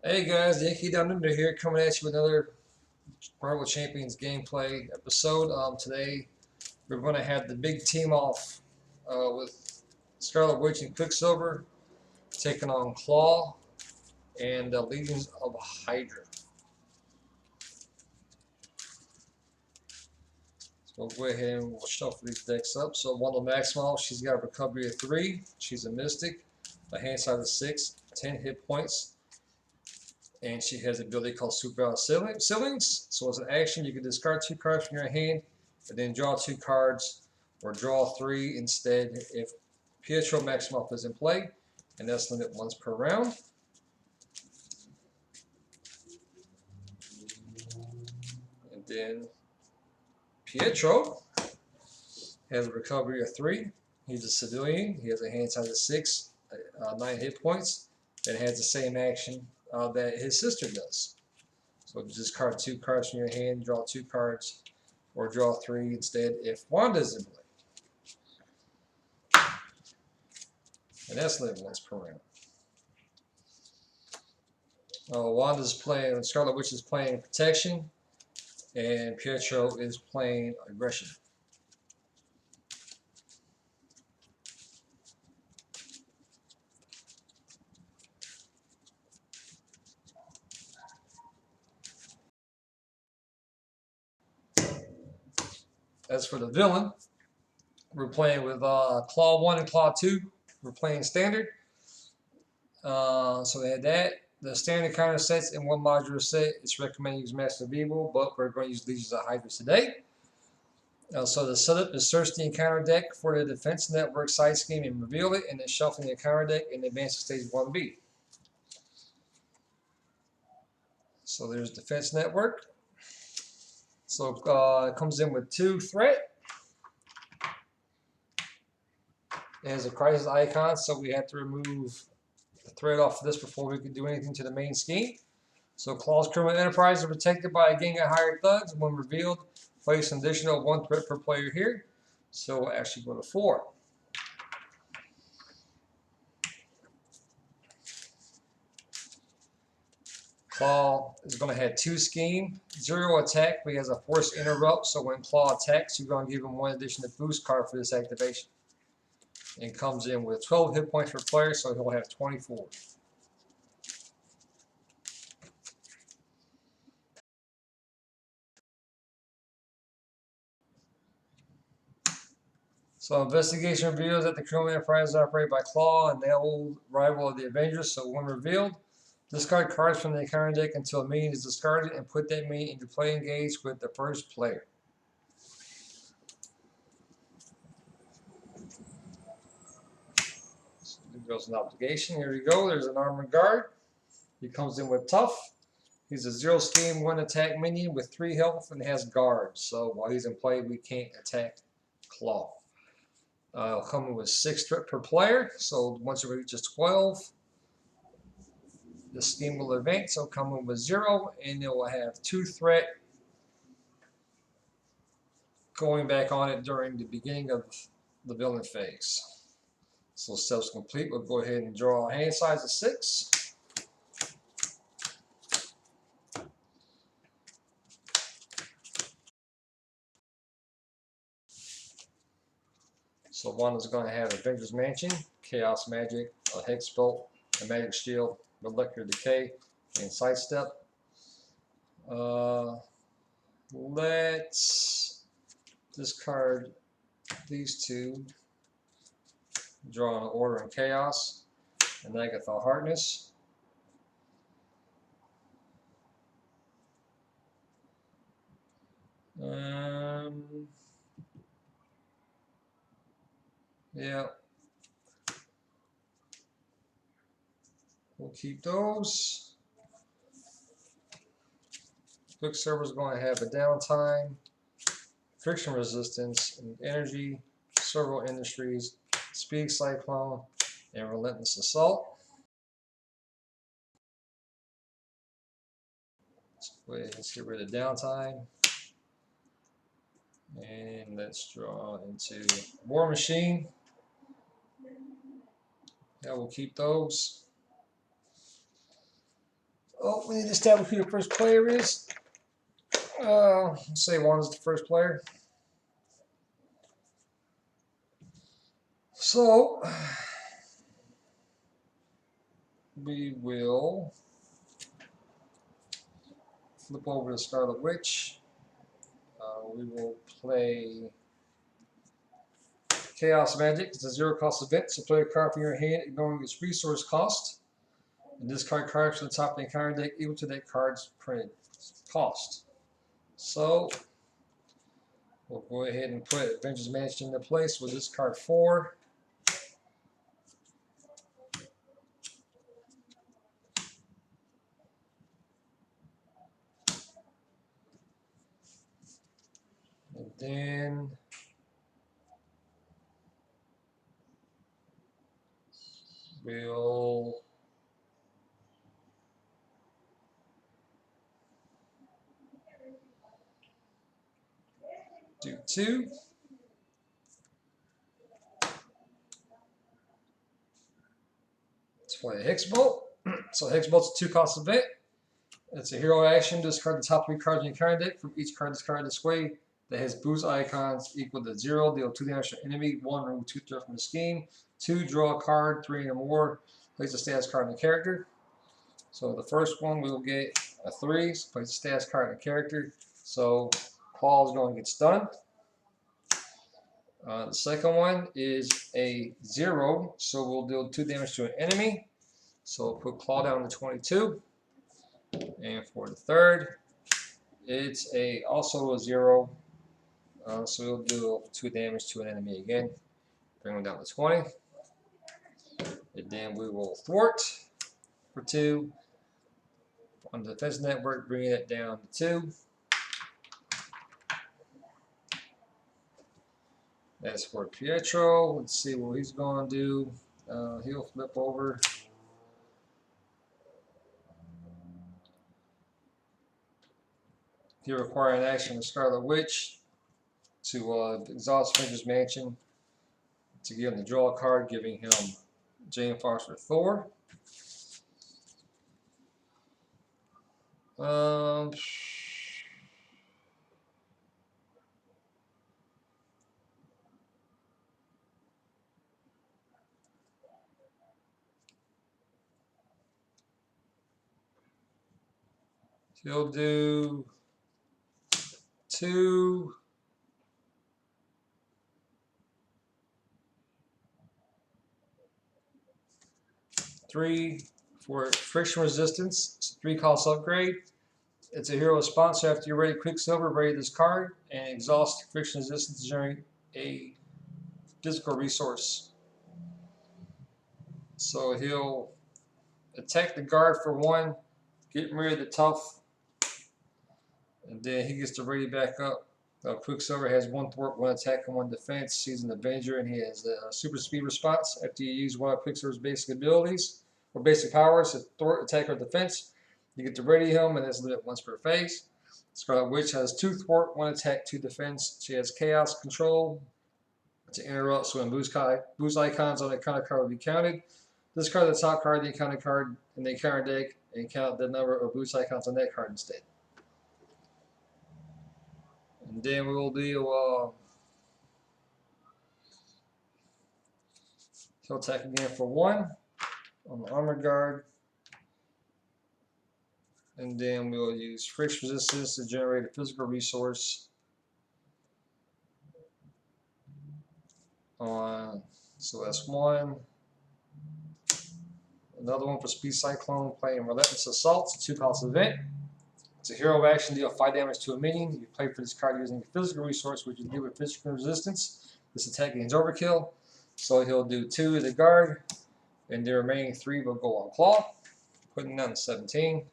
Hey guys, Yankee Down Under here, coming at you with another Marvel Champions gameplay episode. Today we're going to have the big team off with Scarlet Witch and Quicksilver taking on Klaw and the Legions of HYdra. So we'll go ahead and we'll shuffle these decks up. So Wanda Maxwell, she's got a recovery of 3. She's a Mystic, a hand size of 6, 10 hit points. And she has an ability called Super Ceilings. So as an action, you can discard 2 cards from your hand, and then draw 2 cards, or draw 3 instead if Pietro Maximoff is in play, and that's limit once per round. And then Pietro has a recovery of 3. He's a civilian. He has a hand size of 6, 9 hit points, and has the same action that his sister does. So discard 2 cards from your hand, draw 2 cards, or draw 3 instead if Wanda's in play. And that's limit once per round. Wanda's playing, Scarlet Witch is playing Protection, and Pietro is playing Aggression. As for the villain, we're playing with Claw 1 and Claw 2. We're playing Standard. So they had that. The standard counter sets in one modular set. It's recommended to use Master of Evil, but we're going to use Legions of HYdra today. So the setup is search the encounter deck for the defense network side scheme and reveal it, and then shuffle the encounter deck and advance to stage 1B. So there's defense network. So it comes in with 2 threat. It has a crisis icon, so we have to remove the threat off of this before we can do anything to the main scheme. So Claw's criminal enterprise are protected by a gang of hired thugs. When revealed, place an additional 1 threat per player here. So we'll actually go to 4. Claw is going to have 2 scheme, 0 attack, but he has a force interrupt. So when Claw attacks, you're going to give him 1 additional boost card for this activation. And comes in with 12 hit points per player, so he'll have 24. So investigation reveals that the criminal enterprise is operated by Klaw and the old rival of the Avengers. So when revealed, discard cards from the encounter deck until a minion is discarded and put that minion into play engaged with the first player. So there goes an obligation. Here we go. There's an armored guard. He comes in with tough. He's a 0 scheme, 1 attack minion with 3 health and has guard. So while he's in play, we can't attack Klaw. Coming with 6 threat per player, so once it reaches 12, the scheme will advance. So coming with 0, and it will have 2 threat going back on it during the beginning of the villain phase. So steps complete. We'll go ahead and draw a hand size of 6. So one is going to have Avengers Mansion, Chaos Magic, a Hex Bolt, a Magic Shield, Molecular Decay, and Sidestep. Let's discard these 2, draw an Order and Chaos, and Agatha Hardness. Yeah. We'll keep those. Quciksilver is going to have a downtime, friction resistance, and energy, Servo Industries, Speed Cyclone, and Relentless Assault. Let's get rid of downtime. And let's draw into War Machine. Yeah, we'll keep those. Oh, we need to establish who the first player is. Let's say one is the first player. So we will flip over to Scarlet Witch. We will play Chaos Magic. It's a 0 cost event, so play a card from your hand, ignoring its resource cost. And discard cards from the top of the encounter deck equal to that card's printed cost. So we'll go ahead and put Avengers Mansion into place with discard 4. And then we'll do 2. Let's play a Hex Bolt. So Hex Bolt's a 2 cost event. It's a hero action. Discard the top 3 cards in your encounter deck. From each card discarded this way that has boost icons equal to 0. Deal 2 damage to enemy. 1, remove 2 threat from the scheme. 2, draw a card. 3 or more. Place a status card in the character. So the first one we will get a 3. So place a status card in the character. So Klaw is going to get stunned. The second one is a 0. So we'll deal 2 damage to an enemy. So we'll put Klaw down to 22. And for the third, it's also a 0. So we'll do 2 damage to an enemy again. Bring them down to 20. And then we will thwart for 2. On the defense network, bringing it down to 2. That's for Pietro. Let's see what he's going to do. He'll flip over. He'll require an action with Scarlet Witch to exhaust Avengers Mansion to give him the draw card, giving him Jane Foster Thor. He'll do 2. 3 for friction resistance. It's a 3 cost upgrade. It's a hero sponsor. After you're ready, Quciksilver, ready this card and exhaust friction resistance to generate a physical resource. So he'll attack the guard for 1, get rid of the tough, and then he gets to ready back up. Quciksilver has 1 thwart, 1 attack, and 1 defense. He's an Avenger, and he has a super speed response. After you use one of Quiksilver's basic abilities or basic powers, a thwart, attack, or defense, you get to ready him, and that's limited once per phase. Scarlet Witch has 2 thwart, 1 attack, 2 defense. She has chaos control to interrupt, so when boost icons on the encounter card will be counted. Discard the top card, the encounter card in the encounter deck, and count the number of boost icons on that card instead. And then we will do he'll attack again for 1 on the armor guard. And then we'll use friction resistance to generate a physical resource on, so that's 1. Another one for Speed Cyclone, playing Relentless Assault. It's a 2 cost event. It's a hero action, deal 5 damage to a minion. You play for this card using a physical resource, which is deal with physical resistance. This attack gains overkill. So he'll do 2 to the guard, and the remaining 3 will go on Klaw, putting down to 17.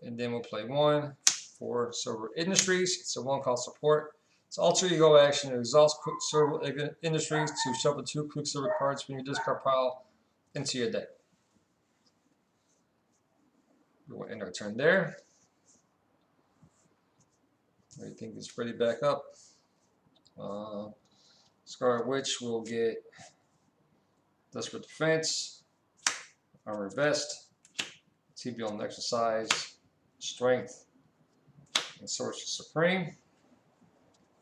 And then we'll play 1 for Silver Industries. It's a 1 cost support. It's alter ego action to exhaust Quciksilver Industries to shuffle 2 Quciksilver cards from your discard pile into your deck. We will end our turn there. Everything is ready back up. Scarlet Witch will get Desperate Defense, Armor Vest, TB on Exercise, Strength, and Sorcerer Supreme.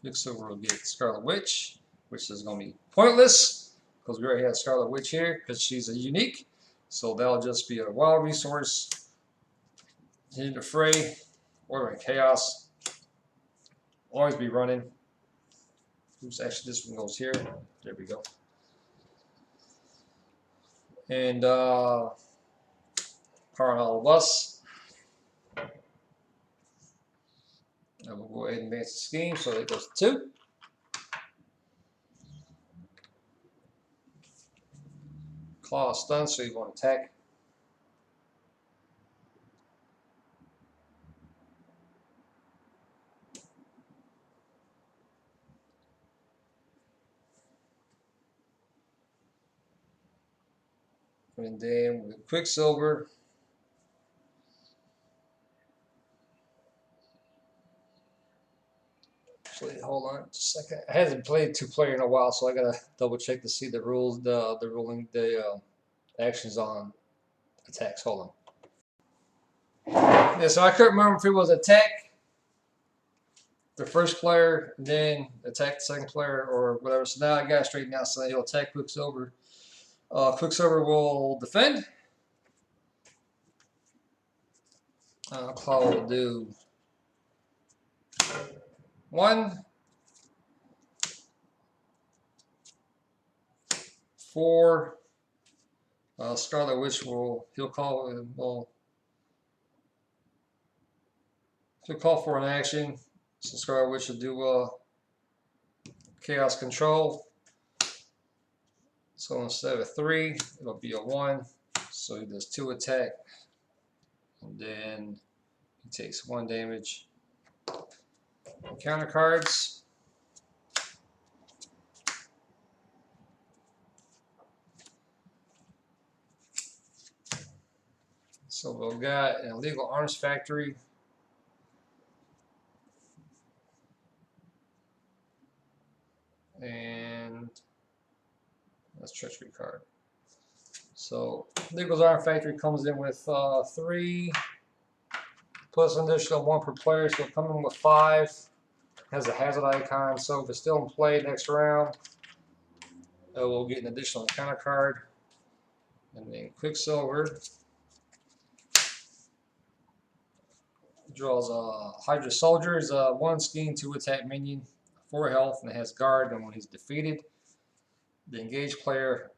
Quciksilver will get Scarlet Witch, which is going to be pointless because we already have Scarlet Witch here because she's a unique. So that'll just be a wild resource. Hitting the fray, ordering chaos. Always be running. Oops, actually this one goes here. There we go. And power on all of us. And we'll go ahead and advance the scheme. So it goes to 2. Klaw stun, so you want to attack. And then with Quciksilver, actually, hold on just a second. I haven't played 2-player in a while, so I gotta double check to see the rules, the actions on attacks. Hold on. Yeah, so I couldn't remember if it was attack the first player, and then attack the second player, or whatever. So now I got it straightened out. So he'll attack Quciksilver. Quciksilver will defend. Klaw will do 1, 4. Scarlet Witch he'll call for an action. So Scarlet Witch will do Chaos Control. So instead of 3, it'll be a 1. So he does 2 attack, and then he takes 1 damage. Counter cards. So we've got an illegal arms factory. And that's treachery card. So Legal's Arm Factory comes in with 3 plus an additional 1 per player, so it'll come in with 5. Has a hazard icon, so if it's still in play next round, we'll get an additional counter card. And then Quciksilver draws a HYdra Soldier. Is a 1 scheme, 2 attack minion, 4 health, and it has guard. And when he's defeated, the engaged player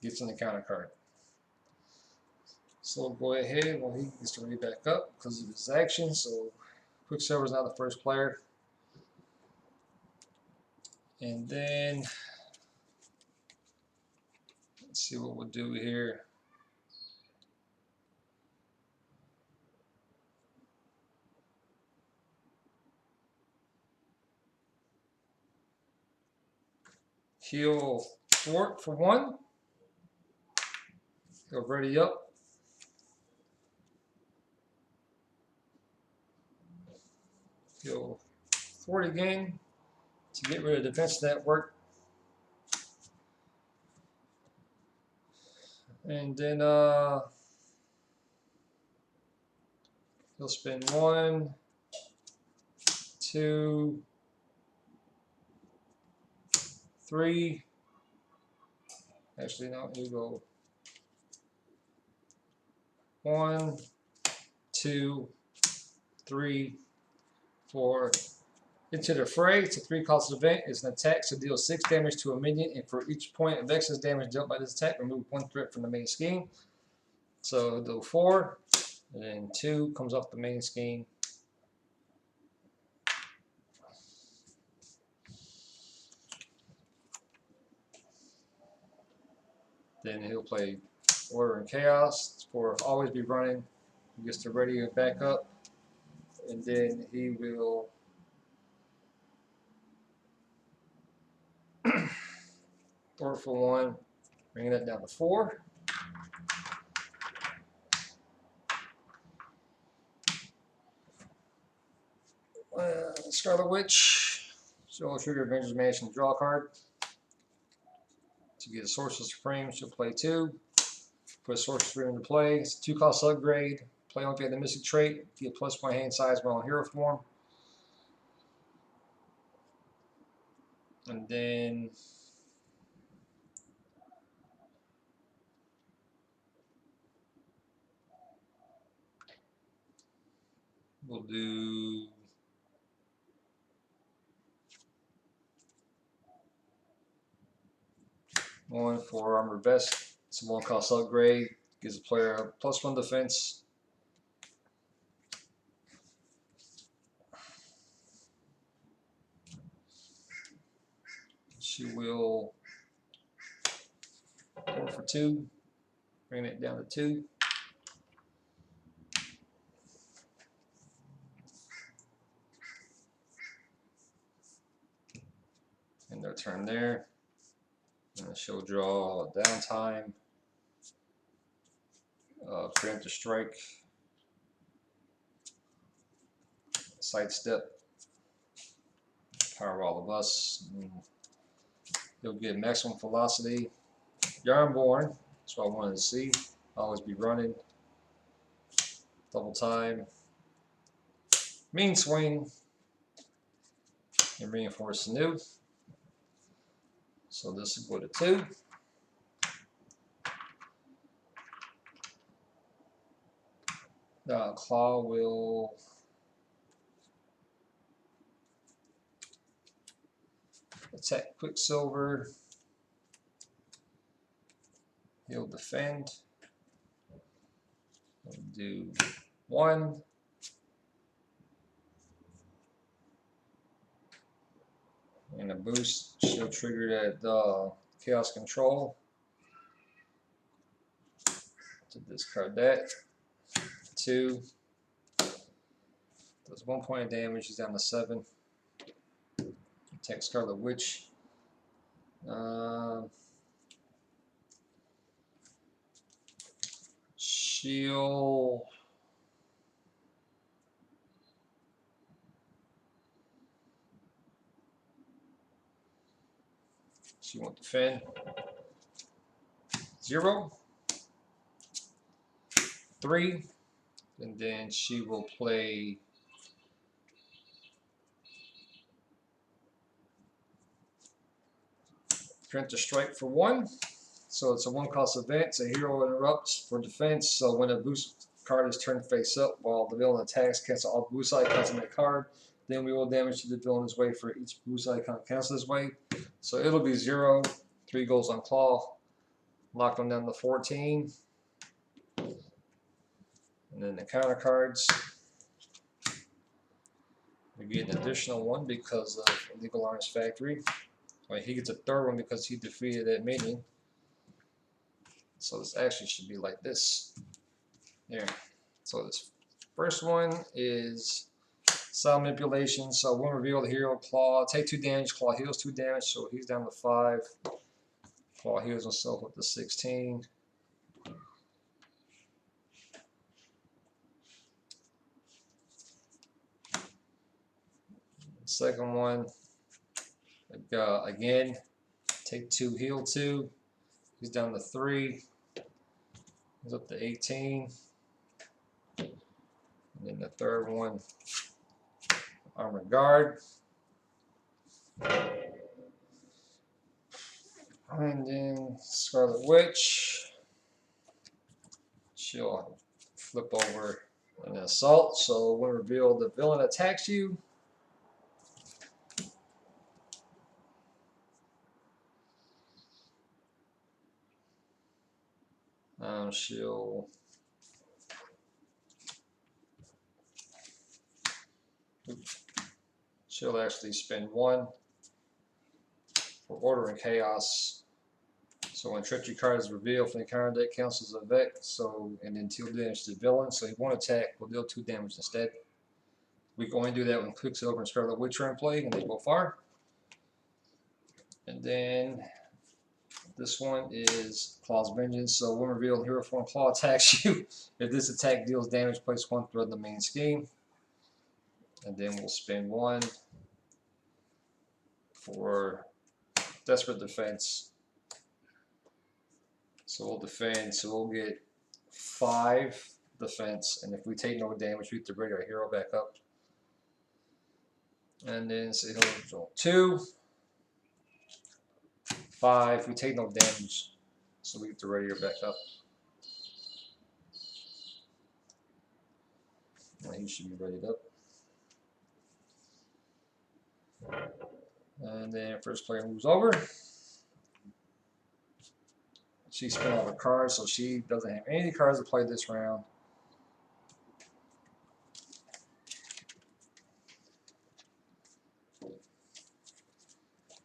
gets in the counter card. So we'll go ahead when he gets ready back up because of his action. So Quciksilver is now the first player. And then let's see what we'll do here. He'll thwart for 1. He'll ready up. He'll thwart again to get rid of defense network. And then he'll spend 1, 2, 3. Actually, no, you go 1, 2, 3, 4. Into the fray. It's a 3-cost event. It's an attack, so deals 6 damage to a minion, and for each point of excess damage dealt by this attack, remove 1 threat from the main scheme. So do 4, and then 2 comes off the main scheme. Then he'll play Order and Chaos for always be running. He gets to ready and back up, and then he will order for 1, bringing that down to 4. Scarlet Witch, so I'll trigger Avengers Mansion draw card. To get a Sorcerer Supreme, she'll play 2. Put a Sorcerer Supreme into play. It's a 2-cost upgrade. Play only if you have the Mystic trait. Get +1 hand size while in hero form. And then we'll do one for Armor Vest. It's a 1-cost upgrade. Gives the player a +1 defense. She will go for 2. Bring it down to 2. And their turn there. And she'll draw a downtime. Preemptive Strike. Sidestep. Power all of us. You'll get maximum velocity. Yarnborn. That's what I wanted to see. Always be running. Double time. Mean Swing. And Reinforce New. So this will go to 2. Klaw will attack Quciksilver. He'll defend. We'll do 1. And a boost. She'll trigger that Chaos Control. To discard that. 2. Does 1 point of damage. He's down to 7. Attack Scarlet Witch. She'll she won't defend. 0. 3. And then she will play Preemptive Strike for 1. So it's a 1-cost event. It's a hero interrupts for defense. So when a boost card is turned face up while the villain attacks, cancel all boost icons on that card. Then we will damage to the villain's way for each boost icon cancel this way. So it'll be 0. 3 goes on Klaw. Lock them down to 14. And then the counter cards. We get an additional 1 because of Illegal Arms Factory. Well, he gets a 3rd one because he defeated that minion. So this actually should be like this. There. So this first one is Sound Manipulation. So when reveal the hero, Klaw, take 2 damage. Klaw heals 2 damage, so he's down to 5. Klaw heals himself up to 16. Second one, again, take 2, heal 2. He's down to 3. He's up to 18. And then the third one, Armor Guard. And then Scarlet Witch. She'll flip over an assault. So when revealed, the villain attacks you. She'll actually spend 1 for Order and Chaos. So when Treachery card is revealed from the counter deck, counts as a Vex. So and then 2 damage to the villain. So he won't attack. We'll deal 2 damage instead. We can only do that when Quciksilver and Scarlet Witch are in play, and they go far. And then this one is Klaw's Vengeance. So when revealed in hero form, Klaw attacks you. If this attack deals damage, place 1 thread in the main scheme. And then we'll spend 1 for Desperate Defense. So we'll defend, so we'll get 5 defense, and if we take no damage, we have to bring our hero back up. And then so he'll draw 2, 5, we take no damage, so we get to ready her back up. Well, he should be readied up. And then first player moves over. She spent all her cards, so she doesn't have any cards to play this round.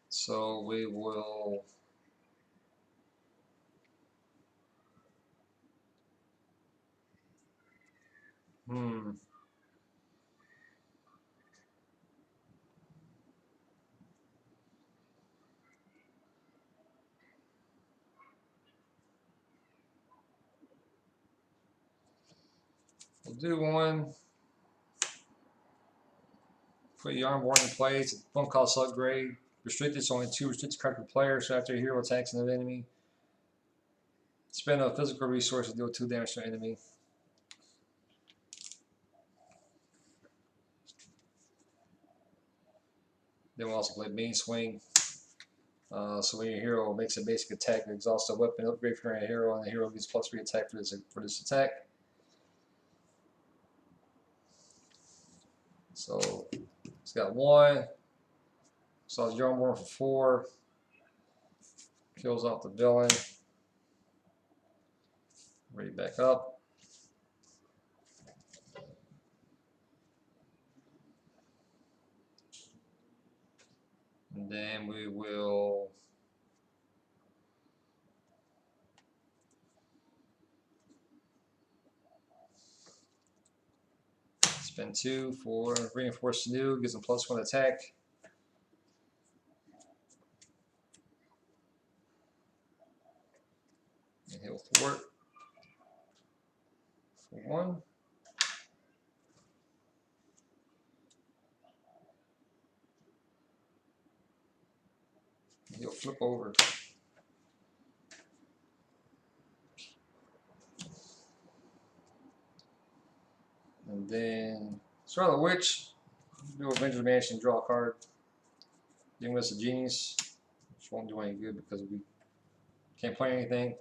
So we will we'll do one. Put your Yarnborn in play. It's a fun cost upgrade. Restricted, so only 2 restricted cards per player. So after a hero attacks an enemy, spend a physical resource to deal 2 damage to an enemy. Then we'll also play Main Swing. So when your hero makes a basic attack, it exhausts a weapon upgrade for your hero, and the hero gets +3 attack for this attack. So it's got 1. So it's Yarnborn for 4. Kills off the villain. Ready back up. And then we will spend 2 for Reinforced New, gives him +1 attack. And he'll thwart for 1. And he'll flip over. And then Scarlet Witch, do Avenger Mansion, draw a card. Then with the Genius, which won't do any good because we can't play anything.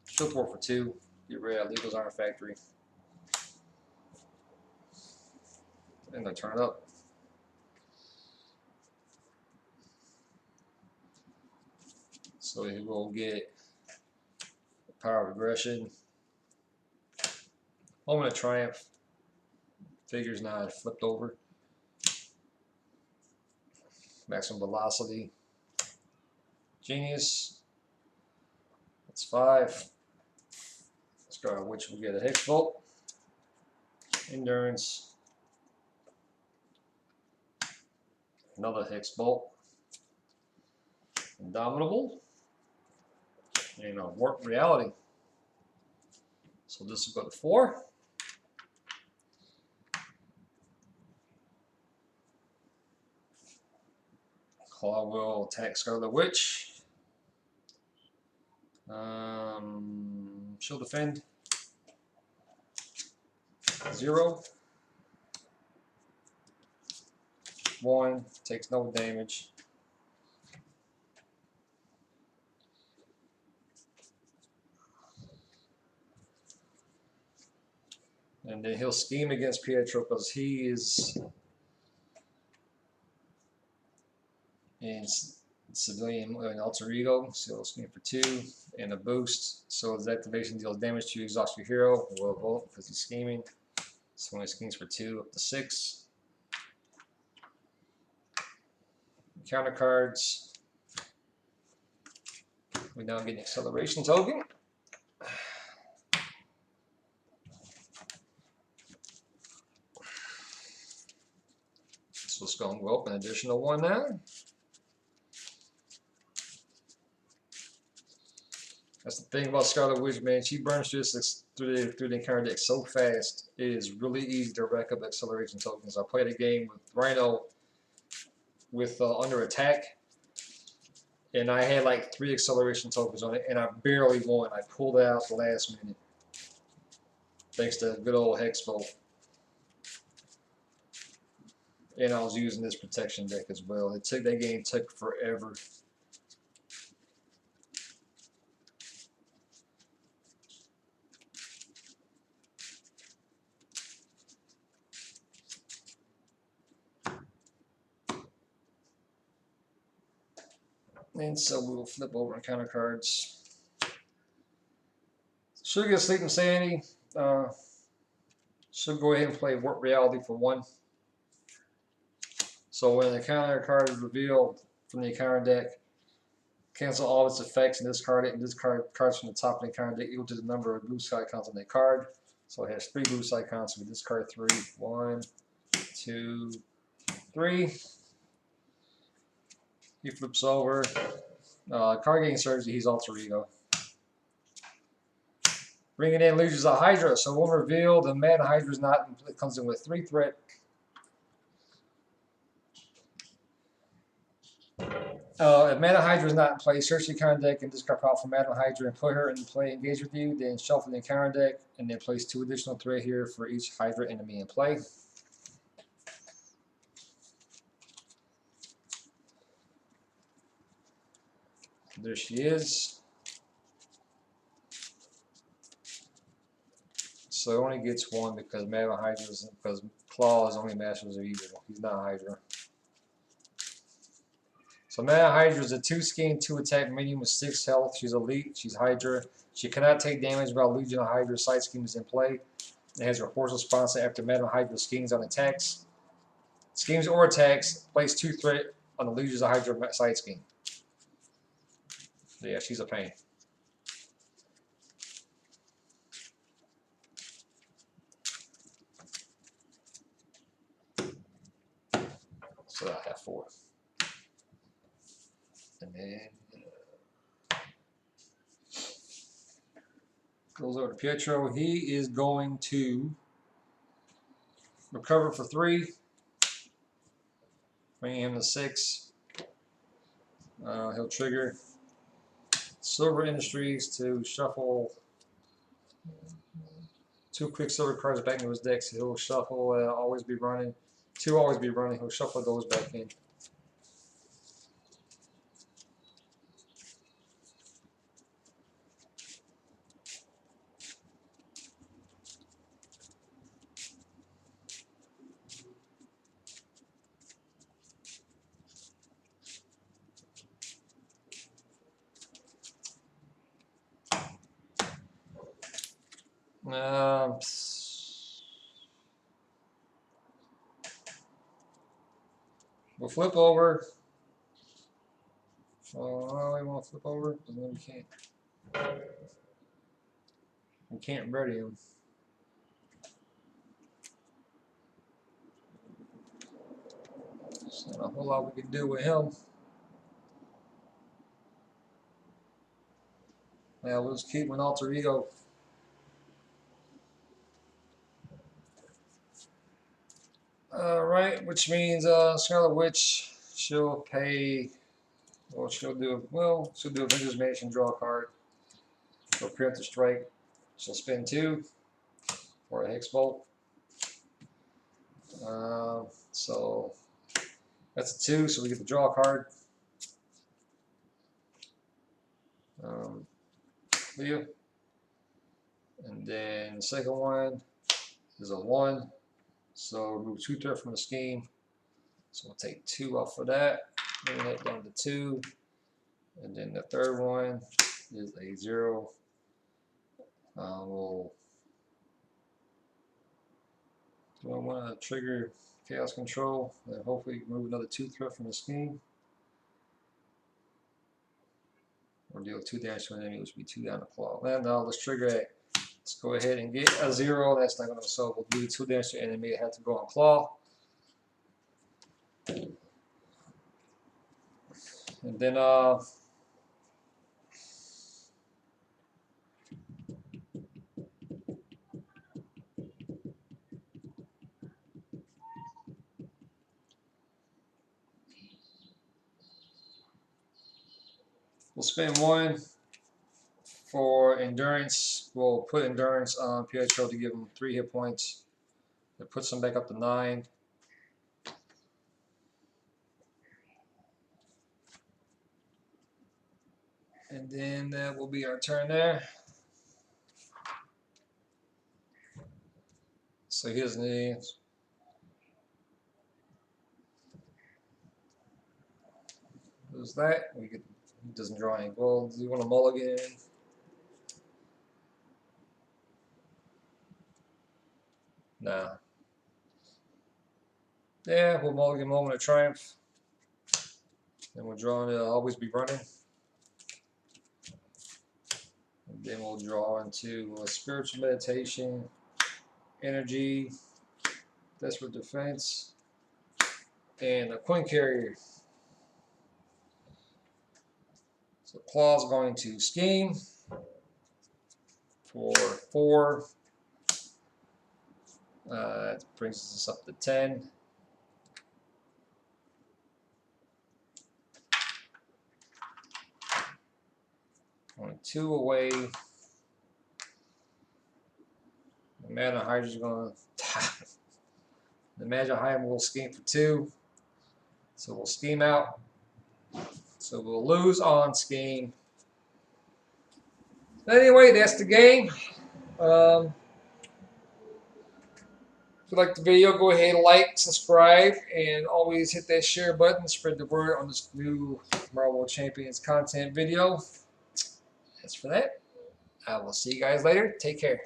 She'll thwart for 2. Get rid of Legal's Iron Factory. And they turn up. So he will get Power of Aggression. Moment of Triumph. Figures now flipped over. Maximum Velocity. Genius. That's 5. Scarlet Witch will get a Hex Bolt. Endurance. Another Hex Bolt. Indomitable. And a Warp Reality. So this will go to 4. Klaw will attack Scarlet Witch. She'll defend. 0. 1. Takes no damage. And then he'll scheme against Pietro because he is in civilian and alter ego, so he'll scheme for 2 and a boost. So his activation deals damage to you, exhaust your hero. Will vote because he's scheming. So when he schemes for 2 up to 6. Counter cards. We now get an acceleration token. So let's go and go up an additional 1 now. That's the thing about Scarlet Witch, man. She burns through the encounter deck so fast. It is really easy to rack up acceleration tokens. I played a game with Rhino with under attack, And I had like 3 acceleration tokens on it, and I barely won. I pulled it out the last minute, thanks to good old Hexbolt. And I was using this protection deck as well. That game took forever. And so we will flip over encounter cards. Should get Sleep Insanity. Should go ahead and play Warp Reality for 1. So when the encounter card is revealed from the encounter deck, cancel all its effects and discard it, and discard cards from the top of the encounter deck equal to the number of boost icons on that card. So it has 3 boost icons, so we discard 3. 1, 2, 3. He flips over. Card game surge, he's Alter Ego. Bringing in Legions of HYdra. So when revealed, the Mana HYdra is not. It comes in with 3 threat. If Mana HYdra is not in play, search the encounter deck and discard power from Mana HYdra and put her in play. Engage with you. Then shuffle the encounter deck and then place 2 additional threat here for each HYdra enemy in play. There she is. So it only gets 1 because Mana HYdra is, because Klaw is only Masters of Evil. He's not HYdra. So Mana HYdra is a 2 skin, 2 attack minion with 6 health. She's elite. She's HYdra. She cannot take damage while Legion of HYdra side scheme is in play. It has a force response after Mana HYdra schemes on attacks. Schemes or attacks, place 2 threat on the Legions of HYdra side scheme. So yeah, she's a pain. So I have 4. And then goes over to Pietro. He is going to recover for 3, bringing him to 6. He'll trigger Silver Industries to shuffle 2 Quciksilver cards back into his deck. So he'll shuffle always be running. 2 always be running. He'll shuffle those back in. We'll flip over. Oh, we want to flip over? Because then we can't. We can't ready him. There's not a whole lot we can do with him. Yeah, we'll just keep an Alter Ego. Alright, which means Scarlet Witch, she'll pay, well, she'll do Avengers Mansion, draw a card. She'll preemptive strike. She'll spend 2 for a Hexbolt. So that's a 2, so we get to draw a card. Leo. And then the second one is a 1. So remove 2 threat from the scheme. So we'll take 2 off of that, bring that down to 2. And then the third one is a 0. Do I want to trigger Chaos Control and hopefully remove another 2 threat from the scheme? Or deal 2 damage to an enemy, which would be 2 down to Claw. Well, no, let's trigger it. Let's go ahead and get a 0. That's not going to solve. We'll do 2 damage to an enemy. It had to go on Claw. And then We'll spend 1 for endurance. We'll put endurance on Pietro to give him 3 hit points. That puts him back up to 9. And then that will be our turn there. So he doesn't need. Who's that? He doesn't draw any gold. Do you want to mulligan? No. Yeah, we'll mulligan Moment of Triumph. And we'll draw into Always Be Running. And then we'll draw into a Spiritual Meditation, Energy, Desperate Defense, and a Coin Carrier. So Klaw's going to Scheme for 4. That brings us up to 10. Only 2 away. The HYdra is going to. The HYdra will scheme for 2. So we'll scheme out. So we'll lose on scheme. Anyway, that's the game. If you like the video, go ahead and like, subscribe, and always hit that share button. Spread the word on this new Marvel Champions content video. As for that, I will see you guys later. Take care.